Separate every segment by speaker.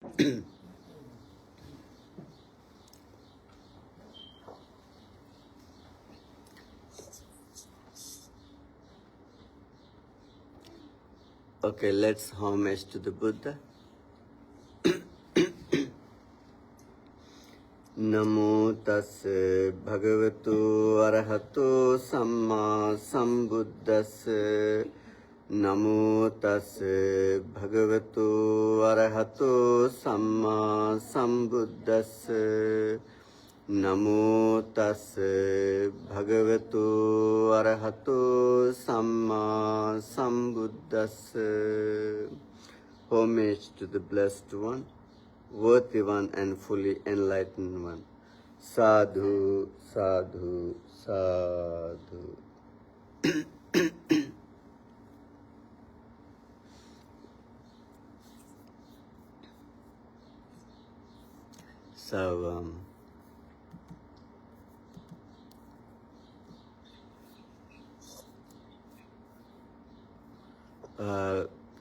Speaker 1: Okay, let's homage to the Buddha. Namo tassa bhagavato arahato samma sambuddhassa. Namo tassa bhagavato arahato samma sambuddhassa. Namo tassa bhagavato arahato samma sambuddhassa. Homage to the Blessed One, worthy one and fully enlightened one. Sadhu, sadhu, sadhu. So,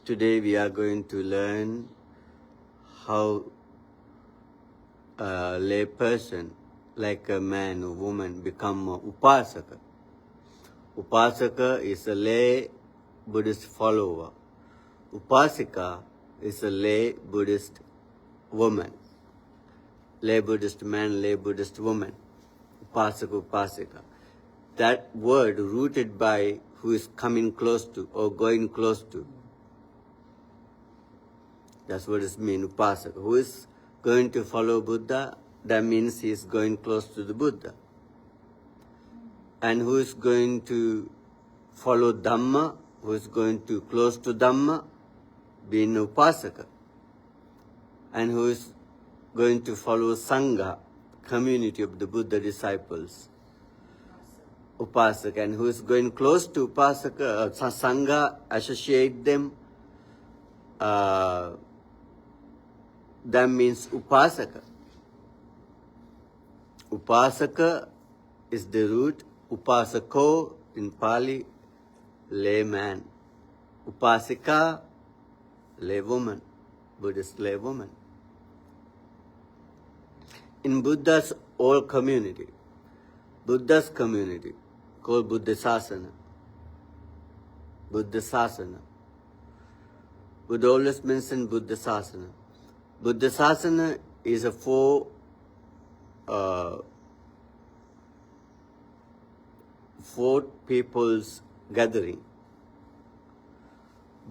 Speaker 1: today we are going to learn how a lay person, like a man or woman, become a Upasaka. Upasaka is a lay Buddhist follower. Upasika is a lay Buddhist woman. Lay Buddhist man, lay Buddhist woman. Upasaka, Upasika. That word rooted by who is coming close to or going close to. That's what it means, Upasaka. Who is going to follow Buddha? That means he is going close to the Buddha. And who is going to follow Dhamma? Who is going to close to Dhamma? Being Upasaka. And who is going to follow Sangha, community of the Buddha disciples? Upasaka. And who is going close to Upasaka, Sangha, associate them, that means Upasaka. Upasaka is the root. Upasako in Pali, layman. Upasika, laywoman, Buddhist laywoman. In Buddha's whole community, Buddha's community, called Buddhasasana. Buddhasasana. Buddha always mention Buddhasasana. Buddhasasana is a four people's gathering.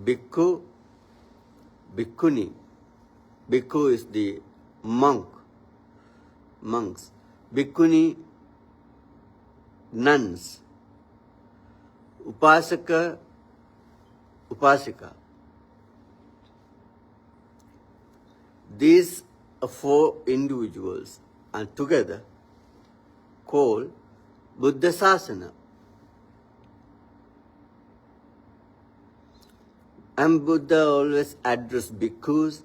Speaker 1: Bhikkhu, Bhikkhuni. Bhikkhu is the monks. Bhikkhuni, nuns. Upasaka, Upasika. These four individuals are together called Buddhasasana. And Buddha always addressed bhikkhus.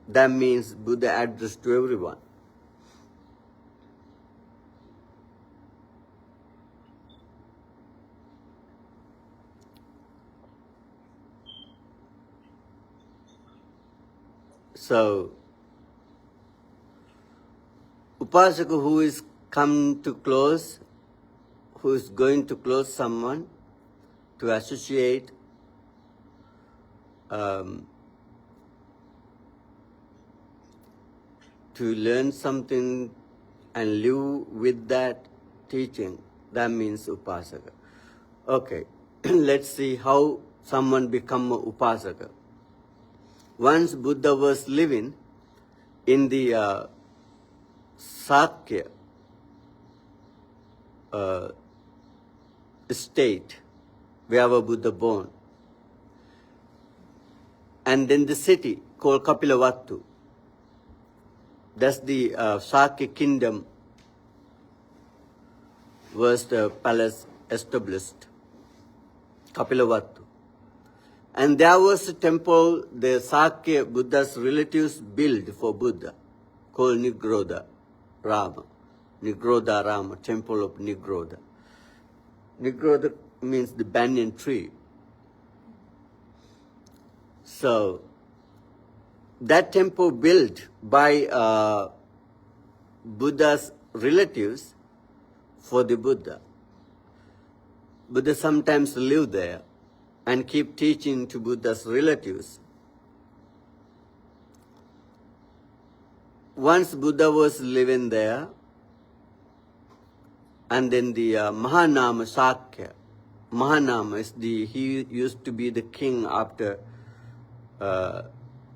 Speaker 1: That means Buddha addressed to everyone. So, Upasaka who is come to close, who is going to close someone to associate, to learn something and live with that teaching, that means Upasaka. Okay, let's see how someone become a Upasaka. Once Buddha was living in the Sakya state, where was Buddha born. And then the city called Kapilavatthu. That's the Sakya kingdom was the palace established, Kapilavatthu. And there was a temple the Sakya Buddha's relatives built for Buddha, called Nigrodha Rama. Nigrodha Rama, temple of Nigrodha. Nigrodha means the banyan tree. So, that temple built by Buddha's relatives for the Buddha. Buddha sometimes live there and keep teaching to Buddha's relatives. Once Buddha was living there, and then the Mahanama Sakya, Mahanama is he used to be the king after,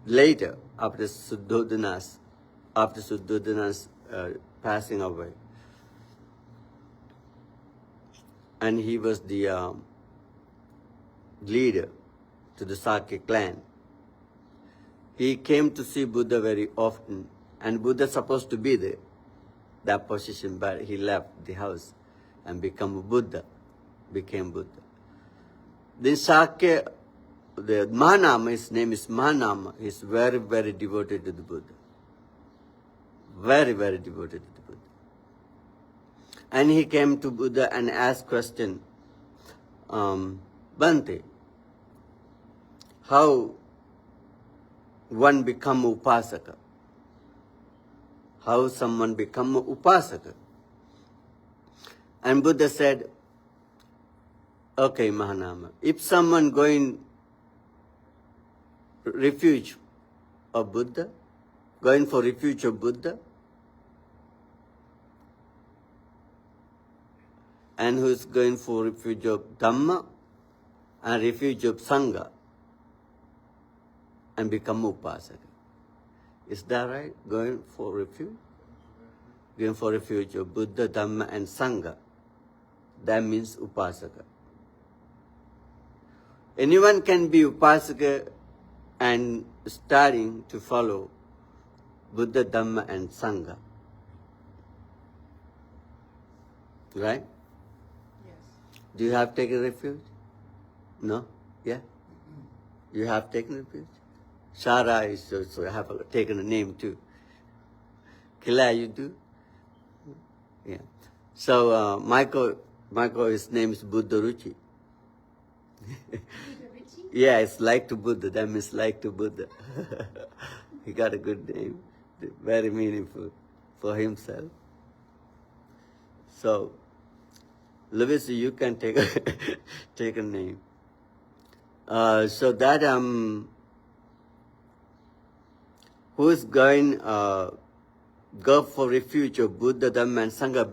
Speaker 1: later, after Suddhodana's passing away. And he was the leader to the Sakya clan. He came to see Buddha very often, and Buddha supposed to be there, that position, but he left the house and became Buddha. Then Sakya, the Mahanama, his name is Mahanama, is very, very devoted to the Buddha. Very, very devoted to the Buddha. And he came to Buddha and asked question, Bhante, how one become Upasaka? How someone become Upasaka? And Buddha said, okay, Mahanama, if someone going refuge of Buddha, going for refuge of Buddha, and who is going for refuge of Dhamma and refuge of Sangha, and become Upasaka. Is that right? Going for refuge? Going for refuge of Buddha, Dhamma and Sangha. That means Upasaka. Anyone can be Upasaka and starting to follow Buddha, Dhamma and Sangha. Right?
Speaker 2: Yes.
Speaker 1: Do you have taken refuge? No? Yeah? You have taken refuge? Shara is also have taken a name too. Kila, you do? Yeah. So Michael, his name is Buddha Ruchi. Yeah, it's like to Buddha. That means like to Buddha. He got a good name. Very meaningful for himself. So, Lewis, you can take a name. So that who is going go for refuge of Buddha, Dhamma and Sangha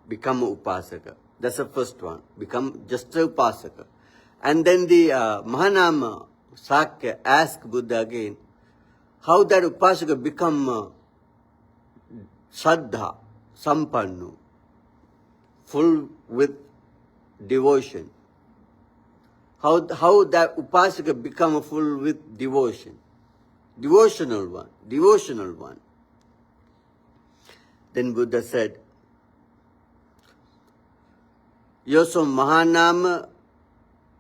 Speaker 1: become Upasaka. That's the first one. Become just a Upasaka. And then the Mahanama Sakya asked Buddha again, how that Upasaka become Saddha, Sampannu, full with devotion. How that Upasaka become full with devotion. Devotional one. Then Buddha said, Yoso Mahanama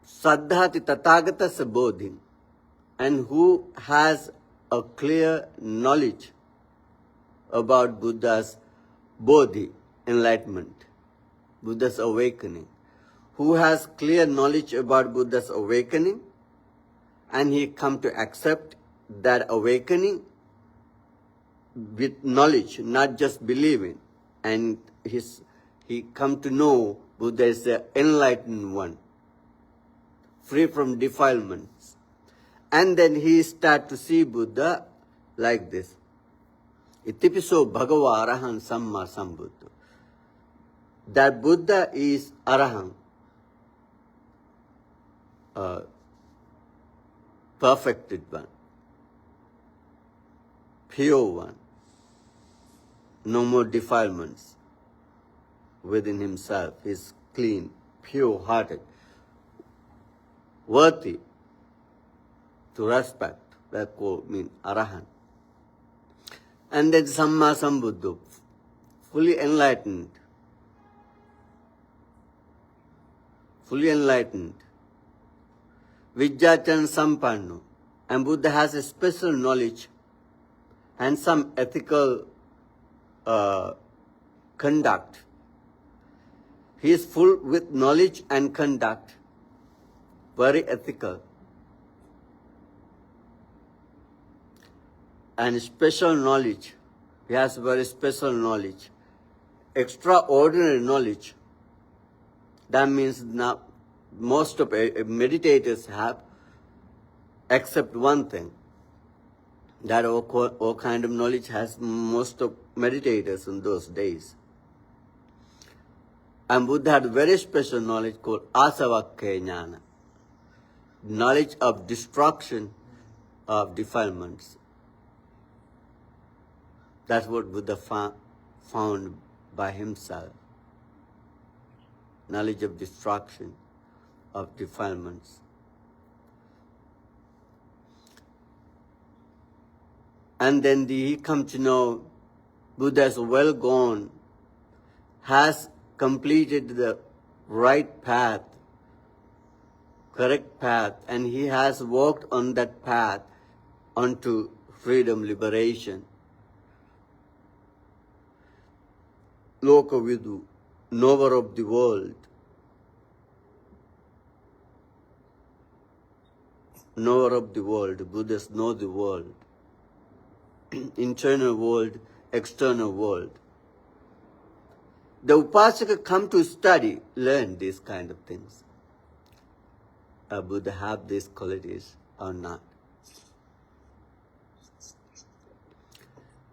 Speaker 1: Saddhati Tathagata Sabodhin, and who has a clear knowledge about Buddha's bodhi, enlightenment, Buddha's awakening. Who has clear knowledge about Buddha's awakening, and he come to accept that awakening with knowledge, not just believing, and he come to know Buddha is the enlightened one, free from defilements. And then he start to see Buddha like this. Itipiso Bhagava Arahan Samma Sambuddha. That Buddha is Arahant, perfected one, pure one, no more defilements within himself. He is clean, pure-hearted, worthy to respect. That means Arahant. And then Samma Sambuddha, fully enlightened. Vijjachan Sampanno. And Buddha has a special knowledge and some ethical conduct. He is full with knowledge and conduct, very ethical. and special knowledge. He has very special knowledge, extraordinary knowledge. That means now most of meditators have, except one thing. That all kind of knowledge has most of meditators in those days. And Buddha had very special knowledge called asavakkaya jnana, knowledge of destruction of defilements. That's what Buddha found by himself. Knowledge of destruction of defilements. And then he come to know Buddha is well gone, has completed the right path, correct path, and he has walked on that path onto freedom, liberation. Lokavidu, knower of the world. Knower of the world. Buddhists know the world. Internal world, external world. The Upasaka come to study, learn these kind of things. Buddha have these qualities or not?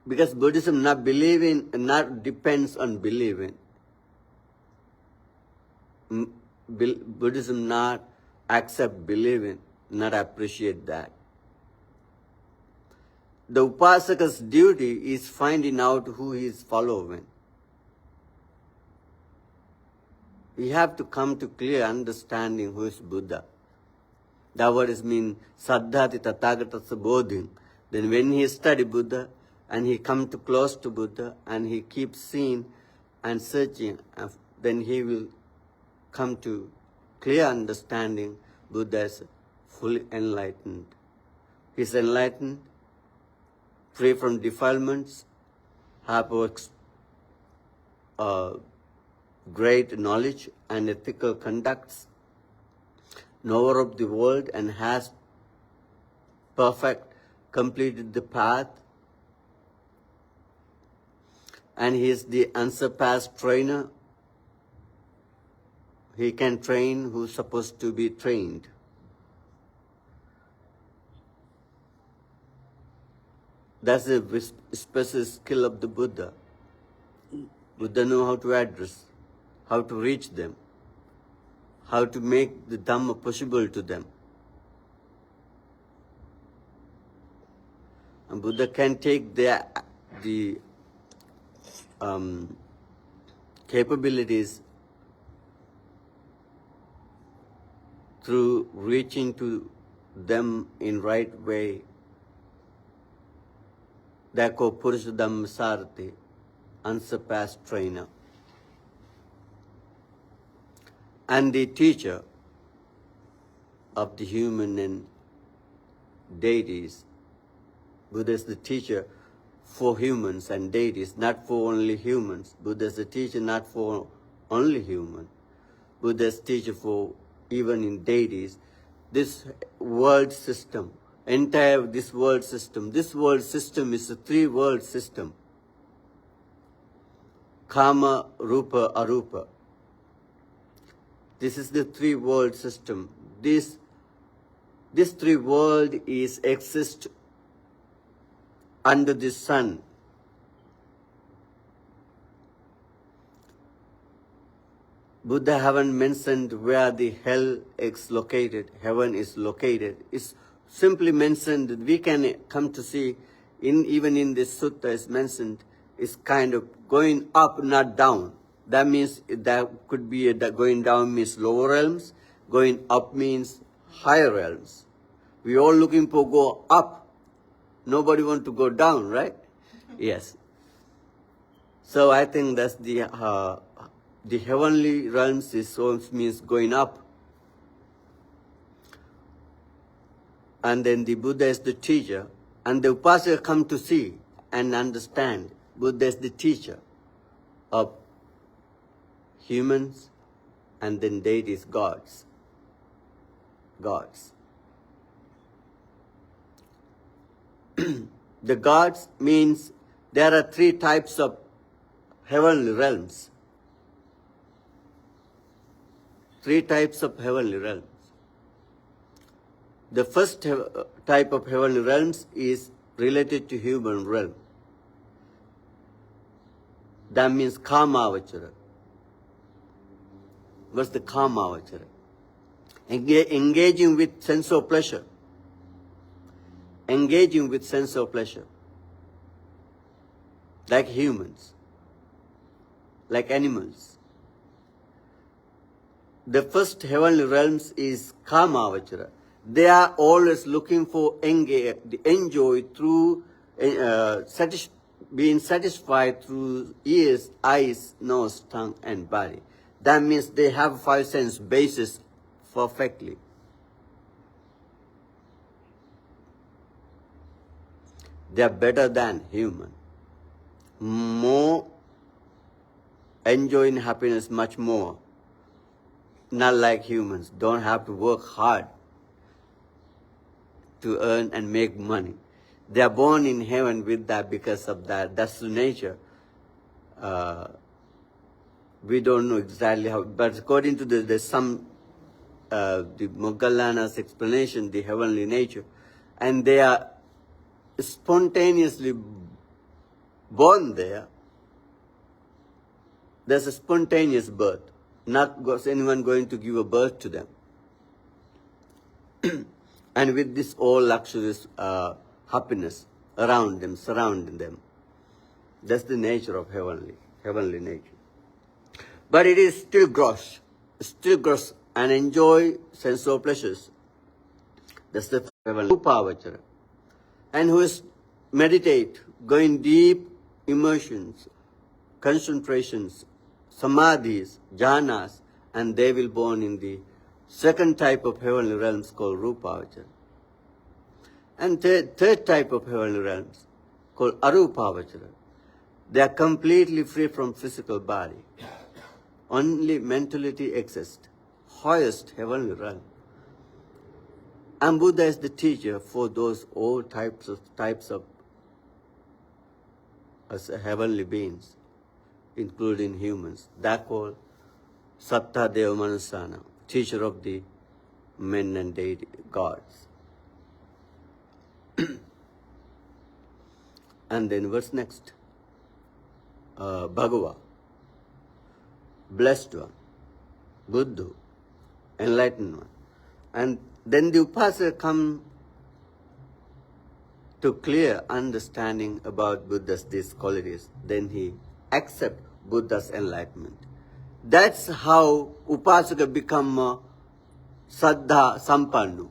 Speaker 1: Because Buddhism not depends on believing. Buddhism not accept believing, not appreciate that. The Upasaka's duty is finding out who he is following. We have to come to clear understanding who is Buddha. That what is mean saddhati tathagatasya bodhin. Then when he study Buddha and he come to close to Buddha and he keeps seeing and searching, then he will come to clear understanding Buddha is fully enlightened. He is enlightened, free from defilements, have great knowledge and ethical conducts, knower of the world, and has completed the path, and he is the unsurpassed trainer. He can train who's supposed to be trained. That's the special skill of the Buddha. Buddha knew how to address, how to reach them, how to make the Dhamma possible to them. And Buddha can take the capabilities through reaching to them in right way. Therefore, Purusha Dhamma Sarati, unsurpassed trainer. And the teacher of the human and deities. Buddha is the teacher for humans and deities, not for only humans. Buddha is the teacher not for only human. Buddha is teacher for even in deities. This world system, this world system is a three-world system. Kama, Rupa, Arupa. This is the three-world system. This three-world exists under the sun. Buddha haven't mentioned where the hell is located, heaven is located. It's simply mentioned that we can come to see, even in this sutta is mentioned, it's kind of going up, not down. That means that could be that going down means lower realms, going up means higher realms. We all looking for go up. Nobody want to go down, right? Yes. So I think that's the heavenly realms means going up. And then the Buddha is the teacher. And the Upasaka come to see and understand. Buddha is the teacher of humans and then deities, gods. Gods. The gods means there are three types of heavenly realms. Three types of heavenly realms. The first type of heavenly realms is related to human realm. That means Kamavachara. What's the Kamavachara? Engaging with sense of pleasure. Engaging with sense of pleasure. Like humans. Like animals. The first heavenly realms is Kamavachara. They are always looking for enjoy through being satisfied through ears, eyes, nose, tongue, and body. That means they have five sense bases perfectly. They are better than human. More enjoying happiness much more. Not like humans. Don't have to work hard to earn and make money. They are born in heaven with that because of that. That's the nature. We don't know exactly how, but according to the Moggallana's explanation, the heavenly nature, and they are spontaneously born there. There's a spontaneous birth. Not anyone going to give a birth to them. And with this all luxurious happiness around them, surrounding them. That's the nature of heavenly nature. But it is still gross and enjoy sense of pleasures. That's the heavenly Upavachara. And who is meditate, going deep immersions, concentrations, samadhis, jhanas, and they will born in the second type of heavenly realms called Rupavachara. And third type of heavenly realms called Arupavachara. They are completely free from physical body. Only mentality exists. Highest heavenly realm. And Buddha is the teacher for those all types of heavenly beings, including humans. That called Satta Deva Manusana, teacher of the men and deity gods. And then what's next? Bhagava, blessed one, Buddha, enlightened one. And then the Upasaka come to clear understanding about Buddha's these qualities. Then he accept Buddha's enlightenment. That's how Upasaka become Saddha Sampannu,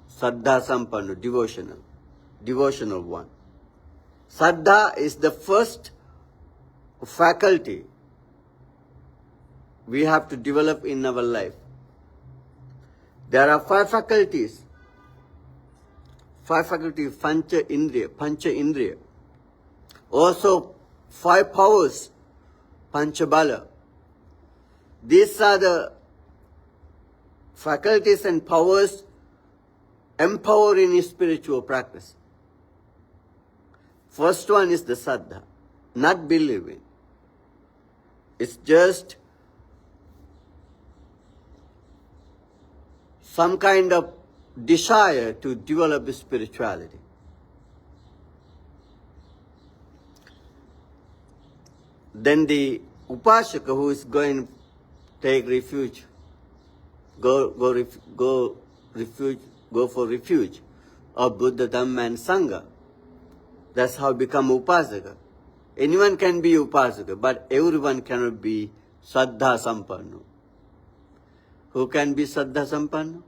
Speaker 1: devotional one. Saddha is the first faculty we have to develop in our life. There are five faculties. Pancha Indriya. Also 5 powers, Pancha Bala. These are the faculties and powers empowering spiritual practice. First one is the Saddha, not believing. It's just some kind of desire to develop spirituality. Then the Upasaka who is going to take refuge, go for refuge of Buddha, Dhamma and Sangha. That's how become Upasaka. Anyone can be Upasaka, but everyone cannot be Saddha Sampanno. Who can be Saddha Sampanno?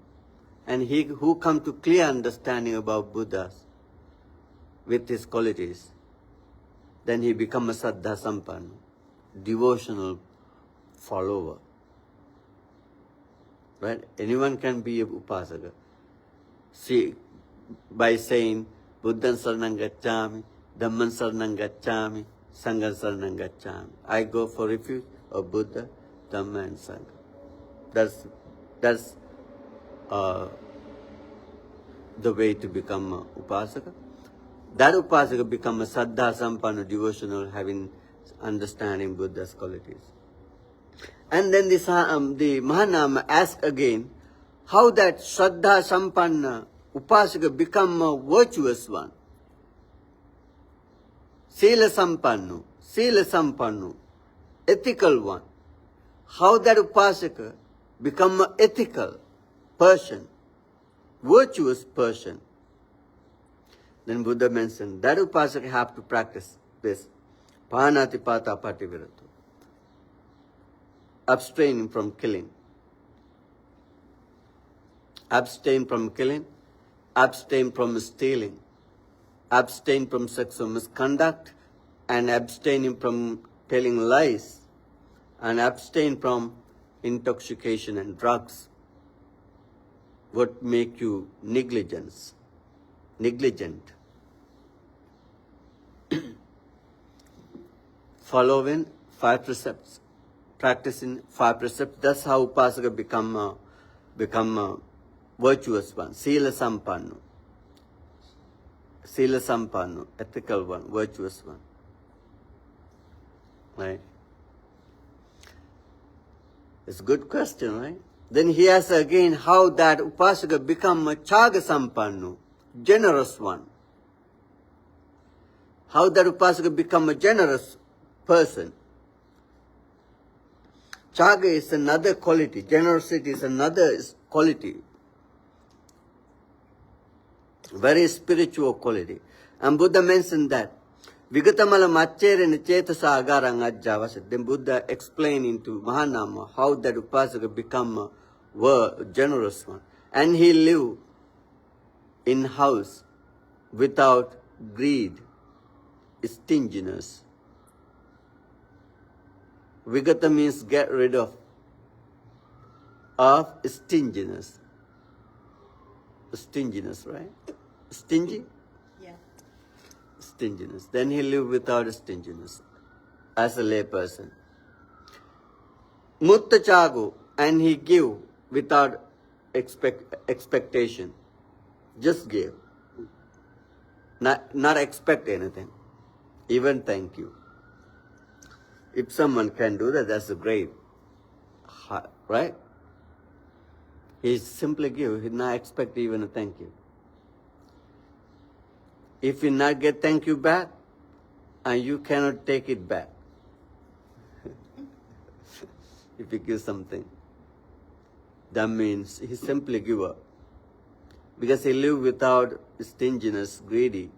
Speaker 1: And he who come to clear understanding about Buddha with his qualities, then he become a Saddha Sampanno, devotional follower. Right? Anyone can be a Upasaka. See, by saying, Buddhan Saranam Gacchami, Dhamman Saranam Gacchami, Sangham Saranam Gacchami. I go for refuge of Buddha, Dhamma and Sangha. That's the way to become Upasaka. That Upasaka become a Saddha Sampanna devotional, having understanding Buddha's qualities. And then the Mahanama asks again, how that Shraddha Sampanna Upasaka become a virtuous one. Sila Sampannu, ethical one. How that Upasaka become an ethical person, virtuous person. Then Buddha mentioned that Upasaka have to practice this. Panatipata pativiratu. Abstain from killing. Abstain from killing. Abstain from stealing. Abstain from sexual misconduct. And abstaining from telling lies. And abstain from intoxication and drugs. What make you negligent. Following 5 precepts, practicing 5 precepts. That's how Upasaka become a virtuous one. Sila Sampannu, ethical one, virtuous one. Right? It's a good question, right? Then he asks again how that Upasaka become a Chaga Sampannu, generous one. How that Upasaka become a generous person. Chaga is another quality. Generosity is another quality. Very spiritual quality. And Buddha mentioned that. Vigatamala machere chetasa agarang ajjavasa. Then Buddha explained to Mahanama how that Upasaka become a generous one. And he live in house without greed, stinginess. Vigata means get rid of stinginess. Stinginess, right? Stingy?
Speaker 2: Yeah.
Speaker 1: Stinginess. Then he live without stinginess as a lay person. Mutta chagu, and he give without expectation. Just give. Not expect anything. Even thank you. If someone can do that, that's a great, right? He simply give, he not expect even a thank you. If you not get thank you back, and you cannot take it back. If you give something, that means he simply give up. Because he live without stinginess, greed.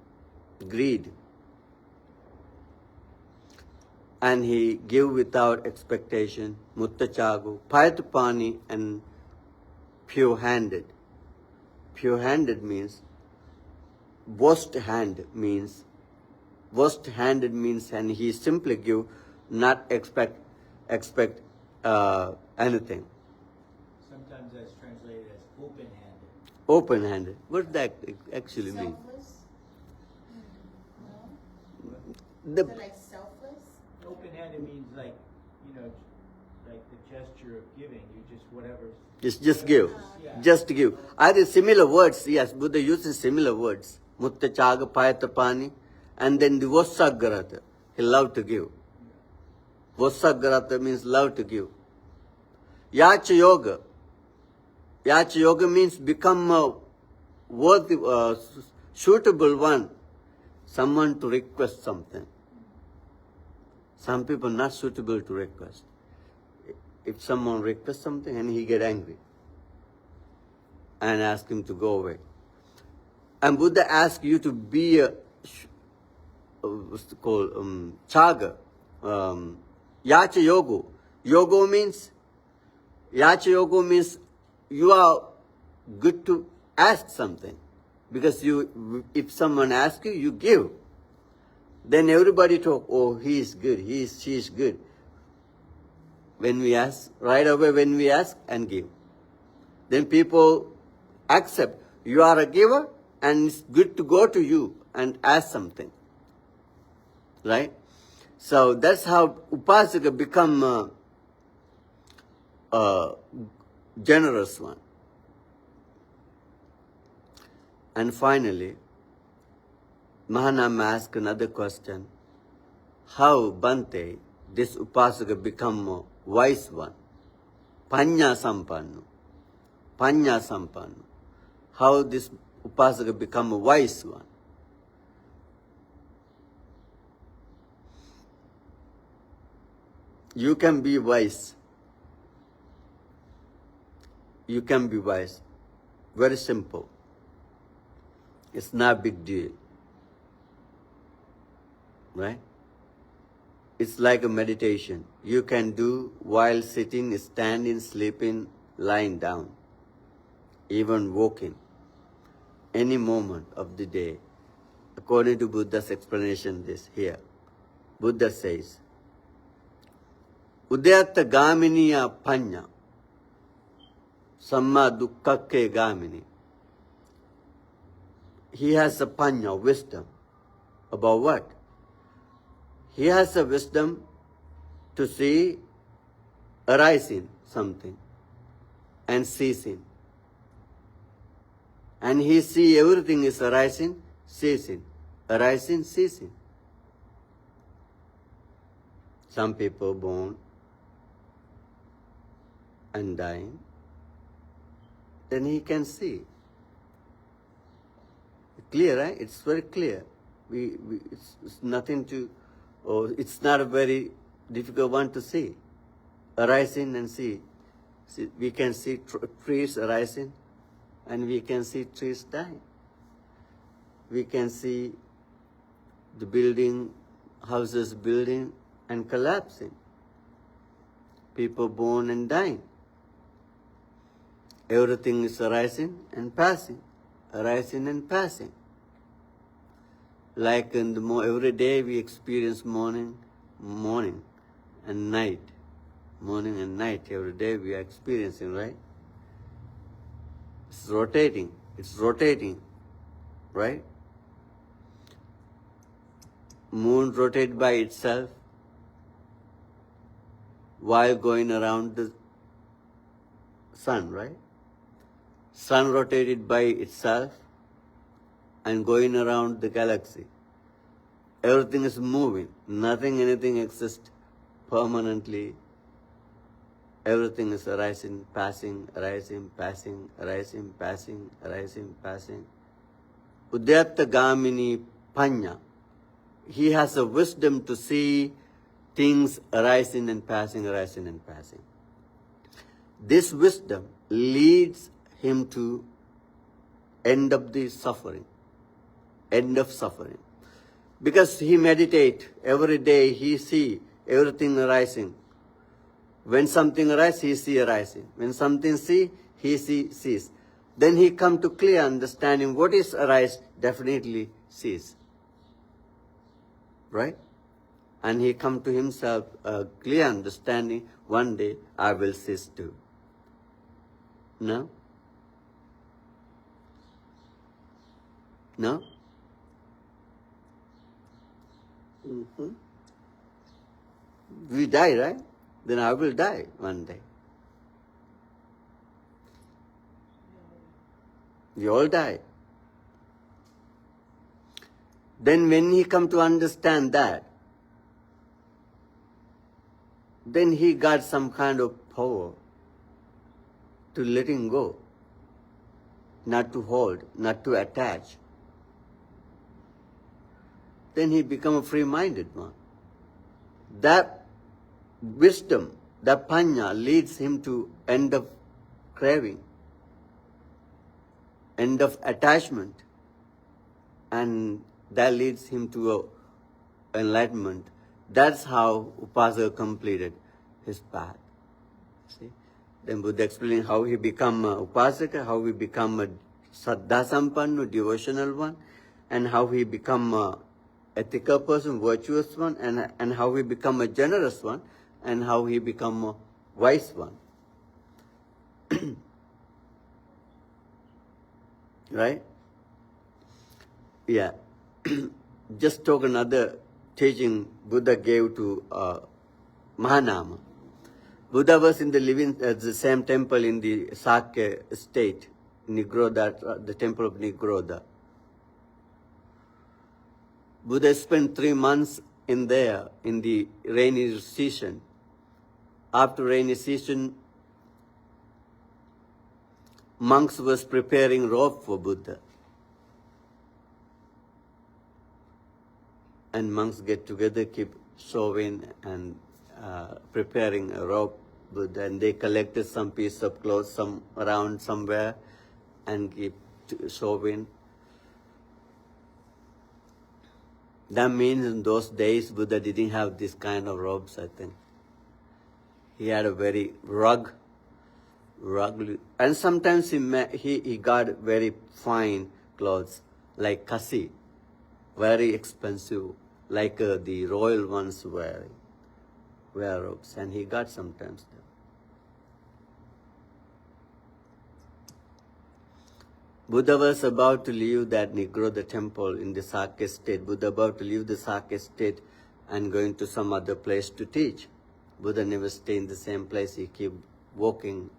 Speaker 1: And he give without expectation, muttachagu, payatupani, and pure-handed. Pure-handed means, worst-handed means, and he simply give, not expect anything.
Speaker 3: Sometimes that's translated as open-handed.
Speaker 1: Open-handed. What does that actually mean?
Speaker 2: Selfless? No?
Speaker 1: The,
Speaker 2: Is it like selfless?
Speaker 3: Open-handed means like the gesture of giving. You just whatever.
Speaker 1: just give.
Speaker 3: Yeah.
Speaker 1: Just give. Are they similar words? Yes, Buddha uses similar words. Mutta chaga payatapani. And then the Vossagarata. He loved to give. Vossagarata means love to give. Yacha yoga. Yacha yoga means become a worthy, suitable one. Someone to request something. Some people not suitable to request. If someone requests something and he get angry and ask him to go away. And Buddha asks you to be a, what's it called, chaga, yacha yogo. Yogo means you are good to ask something. Because if someone asks you, you give. Then everybody talk, oh, he is good, she is good. When we ask, right away when we ask and give. Then people accept, you are a giver and it's good to go to you and ask something. Right? So that's how Upasaka become a generous one. And finally, Mahanama asked another question. How, Bante, this Upasaka become a wise one? Panya Sampanno. Panya Sampanno. How this Upasaka become a wise one? You can be wise. You can be wise. Very simple. It's not a big deal. Right? It's like a meditation. You can do while sitting, standing, sleeping, lying down, even walking, any moment of the day. According to Buddha's explanation this here. Buddha says, Udayatta gaminiya panya, samma dukkakke gamini. He has a panya, wisdom. About what? He has a wisdom to see arising something and ceasing. And he see everything is arising, ceasing, arising, ceasing. Some people born and dying, then he can see. Clear, right? It's very clear. It's nothing to, or it's not a very difficult one to see. Arising and see. We can see trees arising, and we can see trees dying. We can see the building, houses building and collapsing. People born and dying. Everything is arising and passing, arising and passing. Like in the every day we experience morning and night. Morning and night, every day we are experiencing, right? It's rotating, right? Moon rotates by itself while going around the sun, right? Sun rotated by itself and going around the galaxy. Everything is moving. Anything exists permanently. Everything is arising, passing, arising, passing, arising, passing, arising, passing. Udayatta gamini panya. He has a wisdom to see things arising and passing, arising and passing. This wisdom leads him to end of suffering. Because he meditates every day, he see everything arising. When something arises, he see arising. When something see, he sees. Then he come to clear understanding what is arise, definitely sees. Right? And he come to himself a clear understanding, one day I will cease too. No? No? Mm-hmm. We die, right? Then I will die one day. We all die. Then when he come to understand that, then he got some kind of power to letting go, not to hold, not to attach. Then he become a free-minded one. That wisdom, that panya leads him to end of craving, end of attachment, and that leads him to enlightenment. That's how Upasaka completed his path. See? Then Buddha explained how he become a Upasaka, how he become a Saddha Sampanno, devotional one, and how he become a ethical person, virtuous one, and how he become a generous one, and how he become a wise one. Right? Yeah. Just talk another teaching Buddha gave to Mahanama. Buddha was in the same temple in the Sakya state, Nigroda, the temple of Nigroda. Buddha spent 3 months in there in the rainy season. After rainy season, monks was preparing robe for Buddha. And monks get together, keep sewing and preparing a robe Buddha, and they collected some piece of cloth some around somewhere and keep sewing. That means in those days Buddha didn't have this kind of robes, I think. He had a very rugged, and sometimes he got very fine clothes like kasi, very expensive, like the royal ones wear robes, and he got sometimes them. Buddha was about to leave that Nigroda temple in the Sakya state. Buddha about to leave the Sakya state and going to some other place to teach. Buddha never stay in the same place. He keep walking,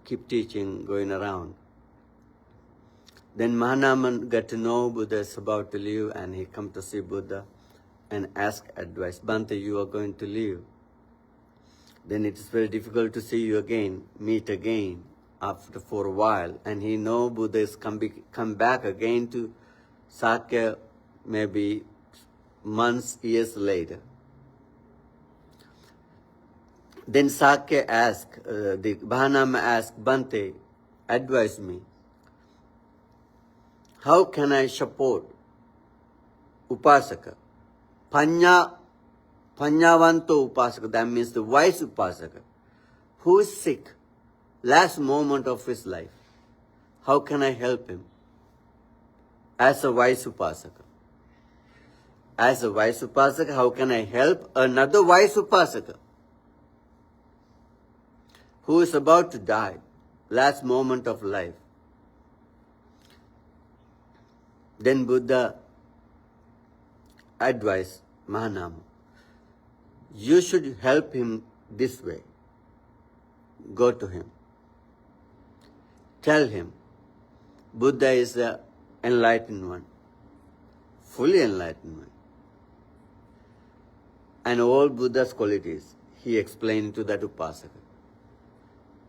Speaker 1: keep teaching, going around. Then Mahanaman got to know Buddha is about to leave, and he come to see Buddha and ask advice. Bhante, you are going to leave. Then it is very difficult to see you again, meet again after for a while. And he know Buddha is come back again to Sakya maybe months, years later. Then Sakya asked, the Mahanama asked, Bhante, advise me. How can I support Upasaka? Panyavanto Upasaka, that means the wise Upasaka, who is sick, last moment of his life. How can I help him? As a wise Upasaka. As a wise Upasaka, how can I help another wise Upasaka who is about to die, last moment of life? Then Buddha advised Mahanama, you should help him this way. Go to him. Tell him, Buddha is the enlightened one, fully enlightened one. And all Buddha's qualities, he explained to that Upasaka.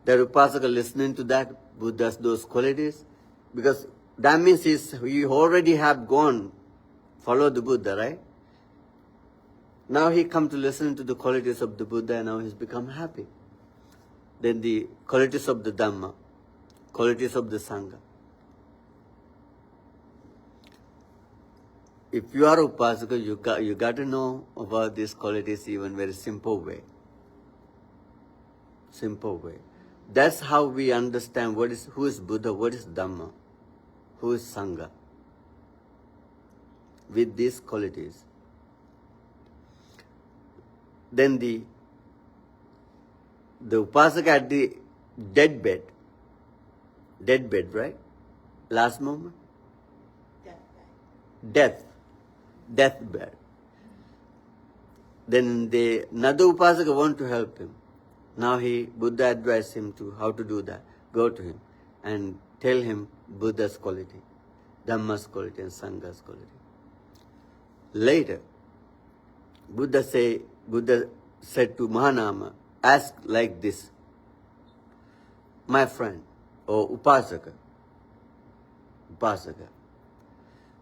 Speaker 1: That Upasaka listening to that, Buddha's those qualities, because that means he already have gone, follow the Buddha, right? Now he come to listen to the qualities of the Buddha, and now he's become happy. Then the qualities of the Dhamma, qualities of the Sangha. If you are Upasaka, you got to know about these qualities even very simple way. Simple way. That's how we understand who is Buddha, what is Dhamma, who is Sangha. With these qualities. Then the Upasaka at the deathbed, right? Last moment? Deathbed. Then another Upasaka want to help him. Now Buddha advised him to how to do that. Go to him and tell him Buddha's quality, Dhamma's quality and Sangha's quality. Later, Buddha said to Mahanama, ask like this, my friend, or Upasaka,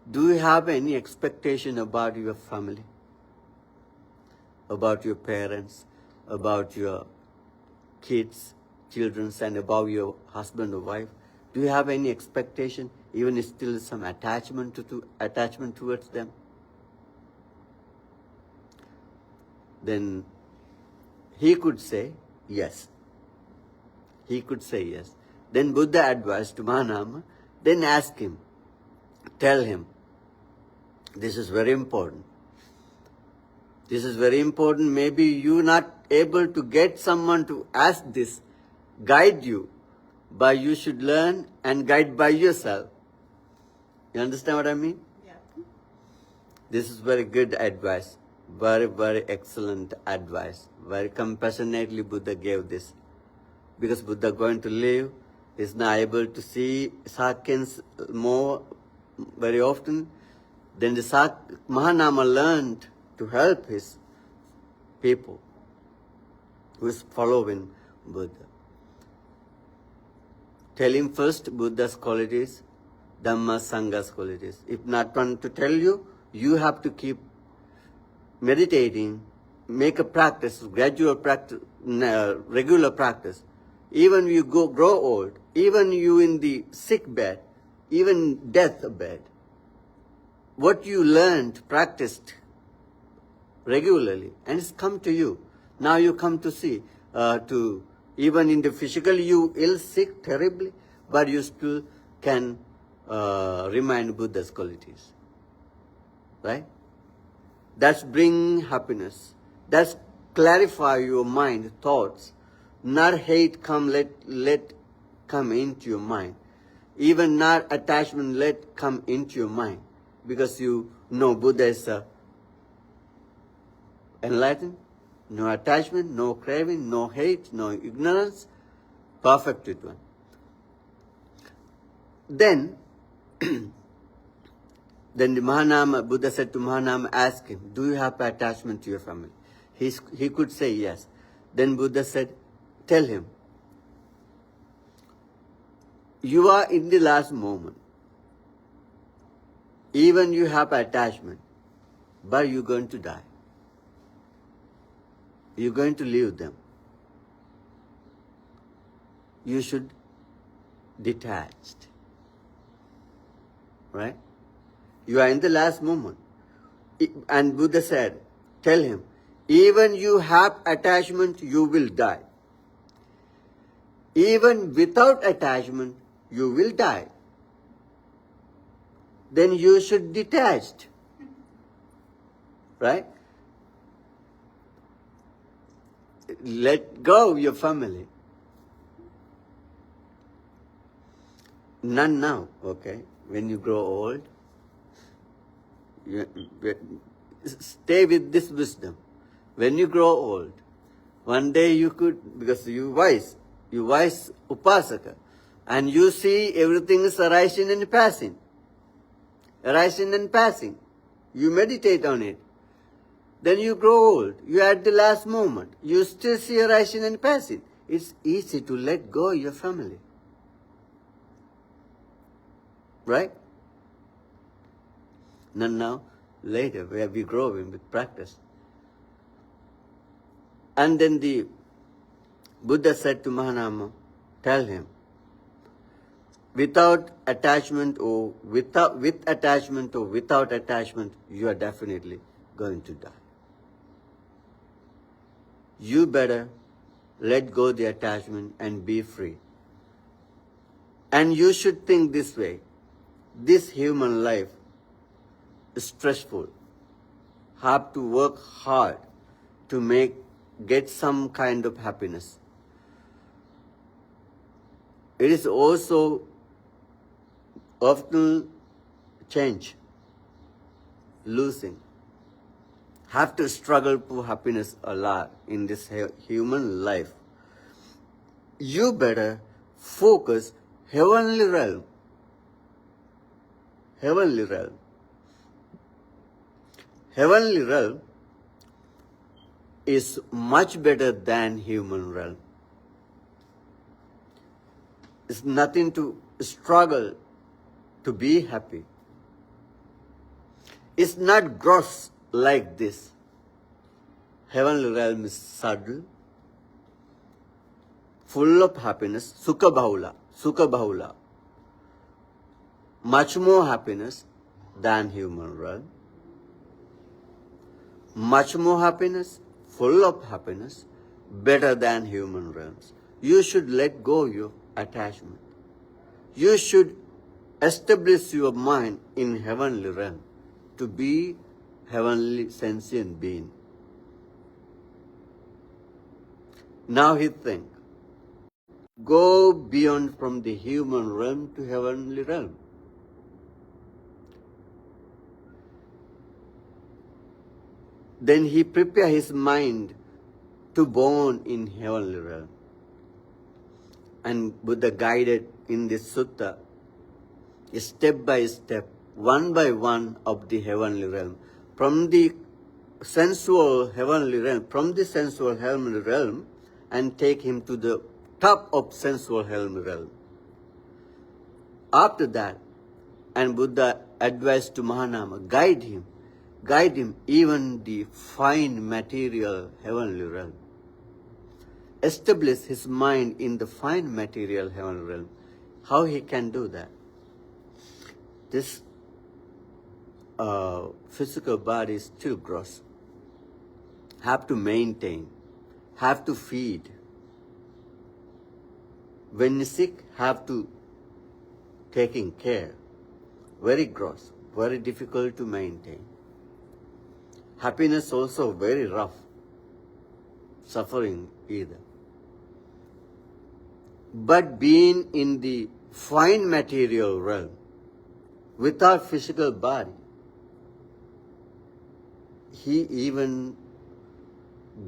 Speaker 1: do you have any expectation about your family, about your parents, about your kids, children, and about your husband or wife? Do you have any expectation, even still some attachment towards them? Then he could say yes. Then Buddha advised to Mahanama, then ask him, tell him, this is very important. Maybe you're not able to get someone to ask this, guide you, but you should learn and guide by yourself. You understand what I mean?
Speaker 2: Yeah.
Speaker 1: This is very good advice. Very, very excellent advice. Very compassionately Buddha gave this. Because Buddha going to live, is not able to see Sakyans more very often. Then the Mahanama learned to help his people who is following Buddha. Tell him first Buddha's qualities, Dhamma, Sangha's qualities. If not one to tell you, you have to keep meditating, make a practice, gradual practice, regular practice. Even you grow old, even you in the sick bed, even death bed, what you learned, practiced regularly, and it's come to you. Now you come to see, even in the physical you ill, sick terribly, but you still can remind Buddha's qualities. Right? That's bring happiness. That's clarify your mind, thoughts. Not hate let come into your mind. Even not attachment let come into your mind. Because you know Buddha is enlightened, no attachment, no craving, no hate, no ignorance, perfected one. Then the Mahanama, Buddha said to Mahanama, ask him, do you have attachment to your family? He could say yes. Then Buddha said, tell him, you are in the last moment. Even you have attachment, but you're going to die. You're going to leave them. You should detached. Right? You are in the last moment. And Buddha said, tell him, even you have attachment, you will die. Even without attachment, you will die. Then you should detached. Right? Let go of your family. None now, okay? When you grow old, stay with this wisdom. When you grow old, one day you could, because you wise Upasaka, and you see everything is arising and passing. Arising and passing. You meditate on it. Then you grow old. You are at the last moment. You still see arising and passing. It's easy to let go of your family. Right? Not now, later, where we grow in with practice. And then the Buddha said to Mahanama, tell him, without attachment or with attachment or without attachment, you are definitely going to die. You better let go the attachment and be free. And you should think this way. This human life is stressful. Have to work hard to get some kind of happiness. It is also often change, losing. Have to struggle for happiness a lot in this human life. You better focus heavenly realm. Heavenly realm. Heavenly realm is much better than human realm. It's nothing to struggle to be happy. It's not gross like this. Heavenly realm is subtle, full of happiness, sukha bahula. Much more happiness than human realm. Much more happiness, full of happiness, better than human realms. You should let go of your attachment. You should establish your mind in heavenly realm to be heavenly sentient being. Now he think, go beyond from the human realm to heavenly realm. Then he prepare his mind to born in heavenly realm. And Buddha guided in this sutta, step by step, one by one of the heavenly realm. From the sensual heavenly realm, and take him to the top of sensual heavenly realm. After that, and Buddha advised to Mahanama, guide him even the fine material heavenly realm. Establish his mind in the fine material heavenly realm. How he can do that? This physical body is still gross. Have to maintain, have to feed. When sick, have to taking care. Very gross, very difficult to maintain. Happiness also very rough. Suffering either. But being in the fine material realm, without physical body, he even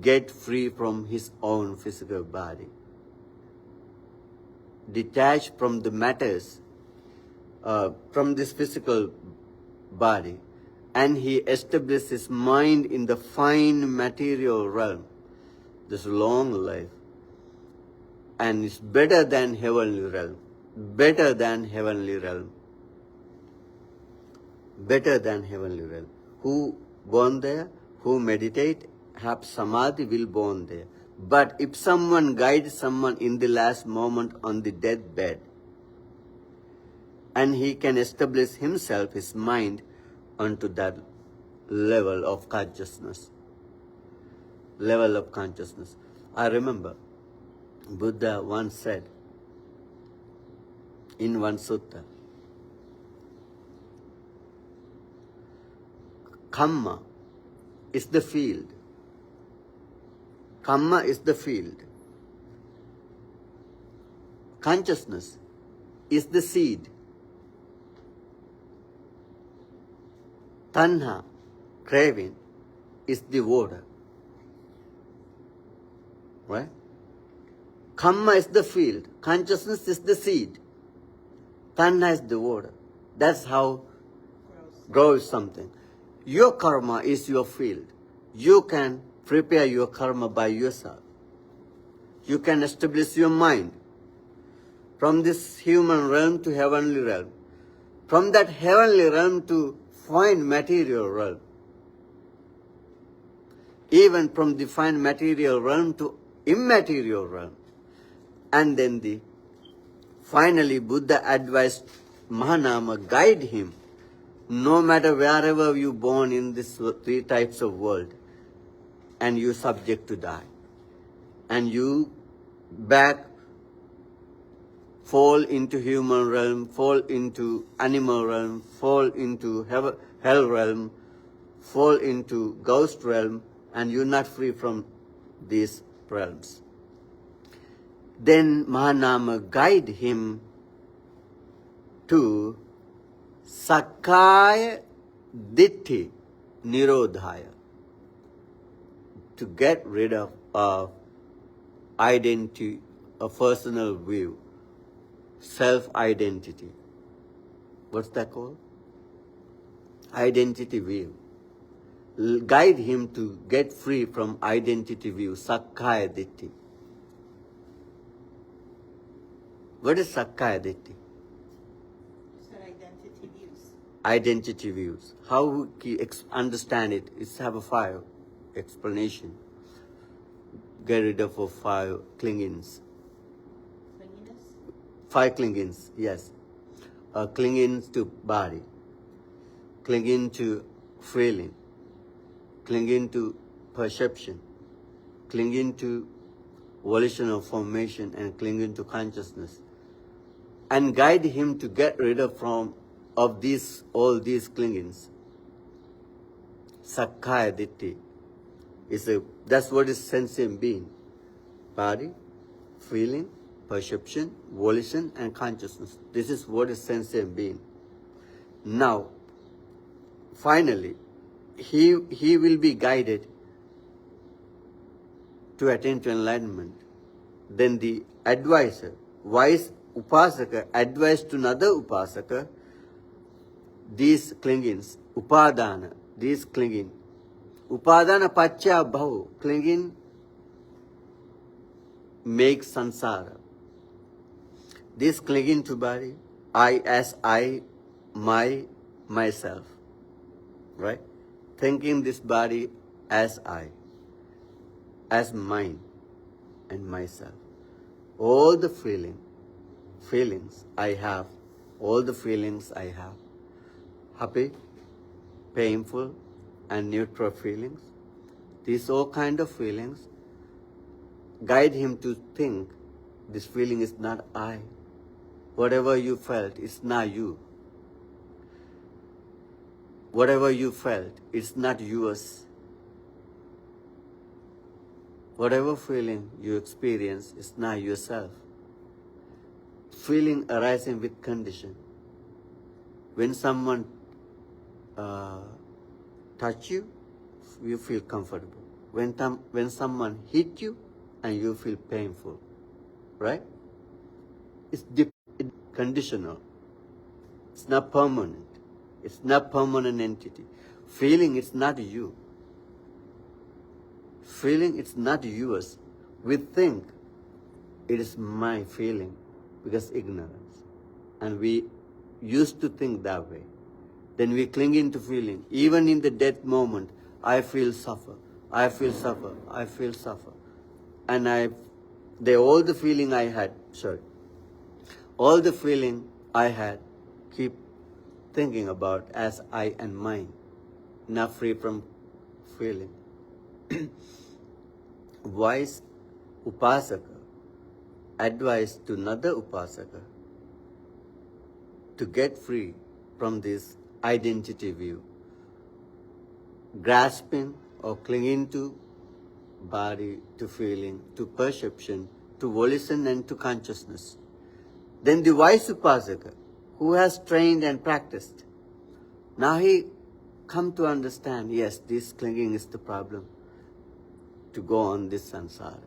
Speaker 1: get free from his own physical body. Detached from the matters, from this physical body, and he established his mind in the fine material realm, this long life. And it's better than heavenly realm, better than heavenly realm, better than heavenly realm. Who born there, who meditate, have samadhi will born there. But if someone guides someone in the last moment on the deathbed, and he can establish himself, his mind, onto that level of consciousness. Level of consciousness. I remember Buddha once said in one sutta, Kamma is the field. Kamma is the field. Consciousness is the seed. Tanha, craving, is the water. Right? Kamma is the field. Consciousness is the seed. Tanha is the water. That's how grows something. Your karma is your field. You can prepare your karma by yourself. You can establish your mind from this human realm to heavenly realm. From that heavenly realm to fine material realm. Even from the fine material realm to immaterial realm. And then finally Buddha advised Mahanama, guide him. No matter wherever you born in these three types of world, and you subject to die. And you back fall into human realm, fall into animal realm, fall into hell realm, fall into ghost realm, and you're not free from these realms. Then Mahanama guide him to Sakkaya Ditthi Nirodhaya, to get rid of identity, a personal view, self-identity. What's that called? Identity view. Guide him to get free from identity view, Sakkaya Ditthi. What is Sakkaya Ditthi?
Speaker 2: Identity views.
Speaker 1: Identity views. How we understand it? It's have a 5 explanation. Get rid of 5 clingings.
Speaker 2: Clinginess?
Speaker 1: 5 clingings, yes. Clinging to body, clinging to feeling, clinging to perception, clinging to volitional formation, and clinging to consciousness. And guide him to get rid of all these clingings. Sakkaya Ditthi. That's what is sentient being. Body, feeling, perception, volition, and consciousness. This is what is sentient being. Now, finally, he will be guided to attain to enlightenment. Then the advisor, wise Upasaka, advised to another Upasaka, these clingings, upadana, these clinging, upadana paccha bhav, clinging makes sansara. This clinging to body, I as I, myself, right? Thinking this body as I, as mine and myself. All the feelings I have, all the feelings I have, happy, painful, and neutral feelings, these all kind of feelings guide him to think this feeling is not I. Whatever you felt, it's not you. Whatever you felt, it's not yours. Whatever feeling you experience, it's not yourself. Feeling arising with condition. When someone touch you, you feel comfortable. When someone hit you, and you feel painful, right? It's conditional. It's not permanent. It's not permanent entity. Feeling, it's not you. Feeling, it's not yours. We think it is my feeling because ignorance. And we used to think that way. Then we cling into feeling. Even in the death moment, I feel suffer. I feel suffer. I feel suffer. And all the feeling I had, all the feeling I had, keep thinking about as I and mine, not free from feeling. Wise Upasaka advised to another Upasaka to get free from this identity view, grasping or clinging to body, to feeling, to perception, to volition and to consciousness. Then the wise Upasaka, who has trained and practiced, now he come to understand, yes, this clinging is the problem to go on this samsara.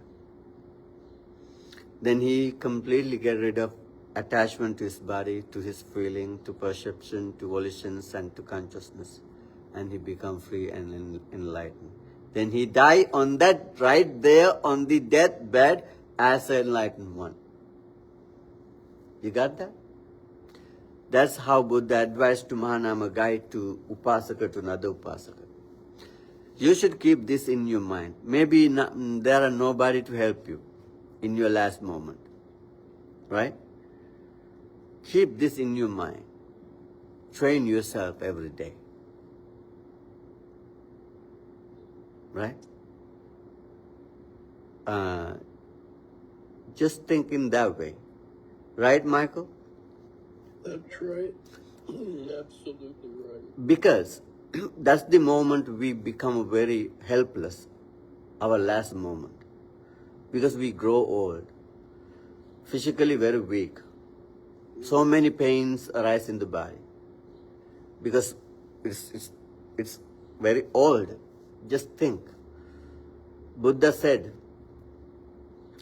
Speaker 1: Then he completely get rid of attachment to his body, to his feeling, to perception, to volitions and to consciousness. And he become free and enlightened. Then he die on that, right there on the deathbed as an enlightened one. You got that? That's how Buddha advised to Mahanama guide to Upasaka to another Upasaka. You should keep this in your mind. Maybe there are nobody to help you in your last moment. Right? Keep this in your mind. Train yourself every day. Right? Just think in that way. Right, Michael?
Speaker 4: That's right. Absolutely right.
Speaker 1: Because that's the moment we become very helpless, our last moment. Because we grow old, physically very weak. So many pains arise in the body. Because it's very old. Just think. Buddha said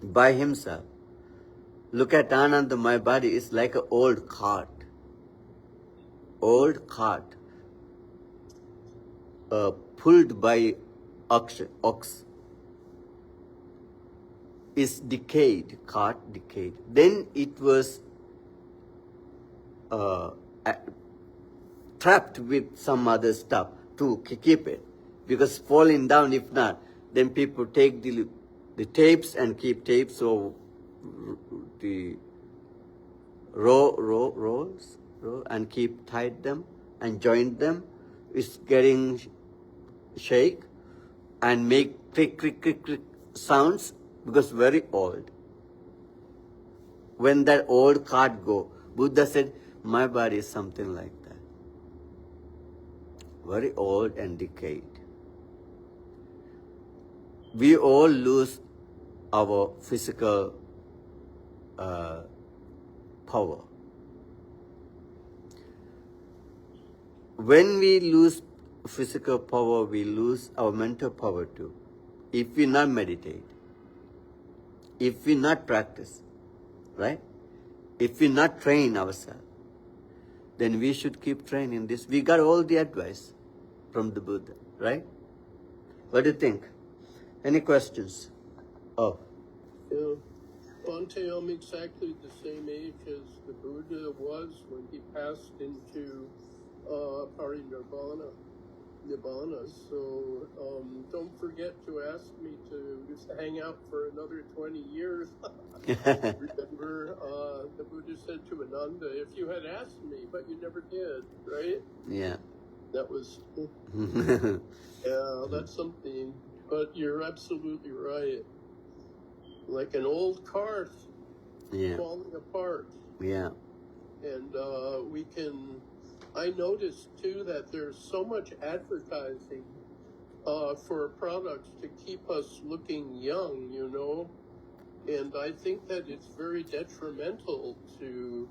Speaker 1: by himself, look at Ananda, my body is like an old cart. Old cart. Pulled by ox. Is decayed, cart decayed. Then it was trapped with some other stuff to keep it. Because falling down, if not, then people take the tapes and keep tapes, so the rolls and keep tied them and join them. It's getting shake and make click sounds because very old. When that old cart go, Buddha said, my body is something like that. Very old and decayed. We all lose our physical power. When we lose physical power, we lose our mental power too. If we not meditate, if we not practice, right? If we not train ourselves, then we should keep training this. We got all the advice from the Buddha, right? What do you think? Any questions? Oh.
Speaker 4: Yeah. Bhante, I'm exactly the same age as the Buddha was when he passed into Nibbana. So don't forget to ask me to just hang out for another 20 years. Remember, the Buddha said to Ananda, if you had asked me, but you never did, right?
Speaker 1: Yeah.
Speaker 4: That was, yeah, that's something. But you're absolutely right. Like an old car
Speaker 1: Yeah.
Speaker 4: falling apart.
Speaker 1: Yeah.
Speaker 4: And I noticed too that there's so much advertising for products to keep us looking young, you know. And I think that it's very detrimental to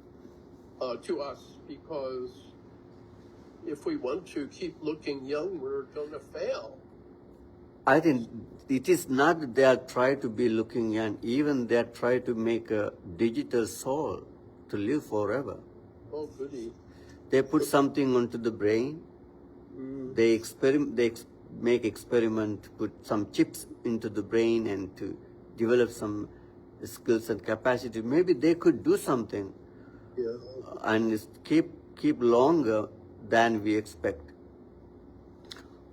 Speaker 4: us, because if we want to keep looking young, we're going to fail.
Speaker 1: I think it is not that they are trying to be looking young, even they are trying to make a digital soul to live forever.
Speaker 4: Oh, goody.
Speaker 1: They put something onto the brain. They make experiment, put some chips into the brain and to develop some skills and capacity. Maybe they could do something and keep longer than we expect.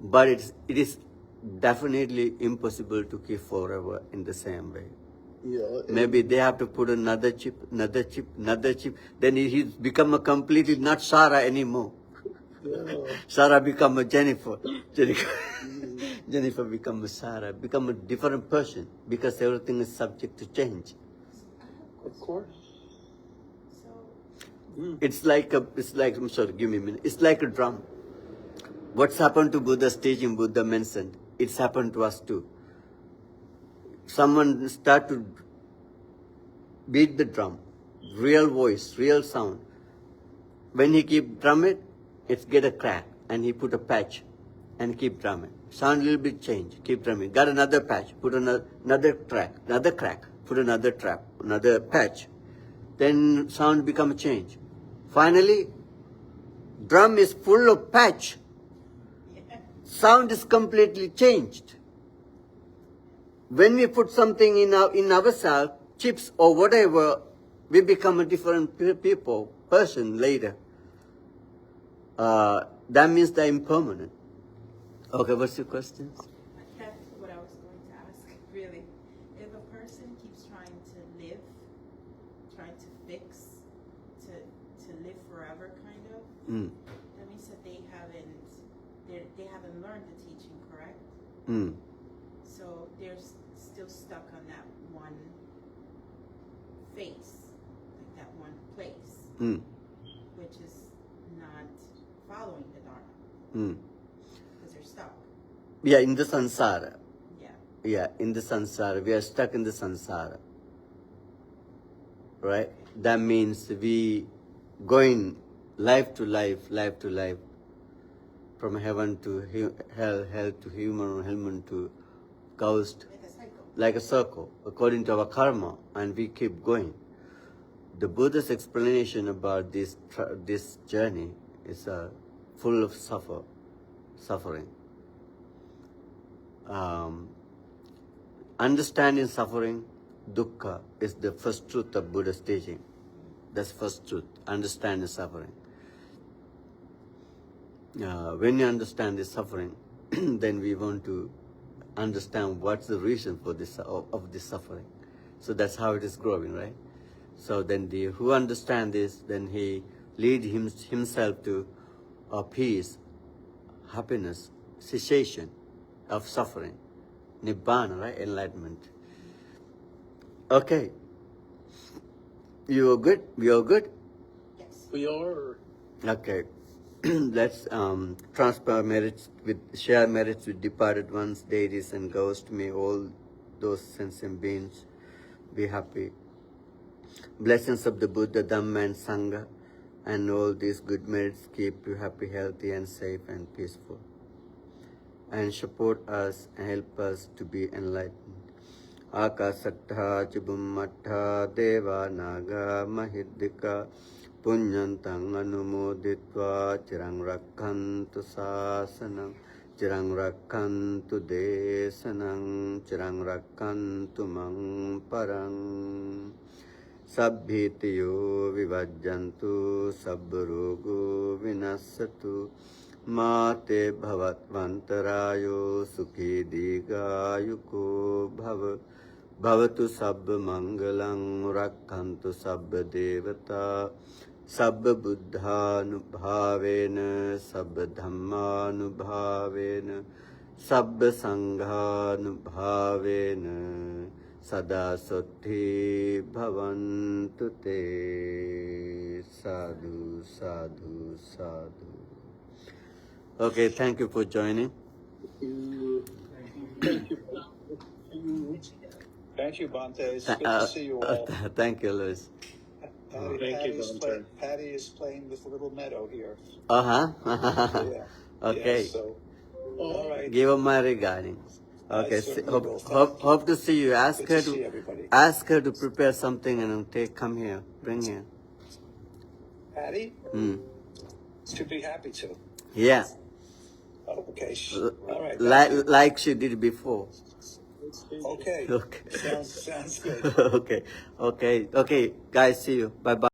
Speaker 1: But it is definitely impossible to keep forever in the same way.
Speaker 4: Yeah.
Speaker 1: Maybe they have to put another chip. Then he's become a completely not Sarah anymore.
Speaker 4: Yeah.
Speaker 1: Sarah become a Jennifer. Jennifer become a Sarah, become a different person, because everything is subject to change.
Speaker 4: Of course.
Speaker 2: So,
Speaker 1: It's like I'm sorry, give me a minute. It's like a drum. What's happened to Buddha's teaching, Buddha mentioned, it's happened to us too. Someone start to beat the drum, real voice, real sound. When he keep drumming, it's get a crack, and he put a patch and keep drumming. Sound a little bit change, keep drumming. Got another patch, put another track, another crack, put another trap, another patch. Then sound become a change. Finally, drum is full of patch. Sound is completely changed. When we put something in ourselves, chips or whatever, we become a different person later. That means they're impermanent. Okay, what's your question?
Speaker 2: that's what I was going to ask, really. If a person keeps trying to live, trying to fix, to live forever, kind of, that means that they haven't learned the teaching, correct? So they're still stuck on that one face, like that one place, which is not following the Dharma, because they're stuck.
Speaker 1: Yeah, in the samsara.
Speaker 2: Yeah.
Speaker 1: Yeah, in the samsara. We are stuck in the samsara. Right? That means we going life to life, from heaven to hell, hell to human to ghost, like a circle, according to our karma, and we keep going. The Buddha's explanation about this journey is full of suffering. Understanding suffering, dukkha, is the first truth of Buddha's teaching. That's first truth, understanding suffering. When you understand this suffering, then we want to understand what's the reason for this of this suffering. So that's how it is growing, right? So then who understand this, then he lead himself to peace, happiness, cessation of suffering, nibbana, right? Enlightenment. Okay. You are good? We are good?
Speaker 2: Yes.
Speaker 4: We are.
Speaker 1: Okay. Let's share merits with departed ones, deities and ghosts. May all those sentient beings be happy. Blessings of the Buddha, Dhamma and Sangha, and all these good merits keep you happy, healthy and safe and peaceful. And support us and help us to be enlightened. Akasattha Chibummattha Deva Naga Mahiddhika Punyantang anumoditva chirang rakkantu sasanam chirang rakkantu desanam chirang rakkantu mang parang Sabbhitiyo vivajjantu sabbarogo vinassatu Mate bhavatvantarayo sukhi digayuko bhava Bhavatu sabba mangalang rakkantu sabba devata Sabba buddhanubhavena sabba dhammanubhavena Sabba sanghanubhavena Sada sotti bhavantu te sadhu sadhu sadhu. Okay, thank you for joining.
Speaker 5: Thank you, Bhante. It's good to see you all.
Speaker 1: Thank you, Louis.
Speaker 5: Patty is playing with Little Meadow here.
Speaker 1: Uh-huh.
Speaker 5: Yeah.
Speaker 1: Okay.
Speaker 5: Yeah, so, all right.
Speaker 1: Give her my regardings. Okay.
Speaker 5: certainly will.
Speaker 1: Hope to see you. Ask
Speaker 5: Good
Speaker 1: her
Speaker 5: to see everybody.
Speaker 1: ask her to prepare something and come here. Bring here.
Speaker 5: Patty?
Speaker 1: Mm.
Speaker 5: Should be happy to.
Speaker 1: Yeah.
Speaker 5: Okay. All right.
Speaker 1: Like she did before.
Speaker 5: Okay.
Speaker 1: Okay.
Speaker 5: Sounds good.
Speaker 1: Okay. Guys, see you. Bye bye.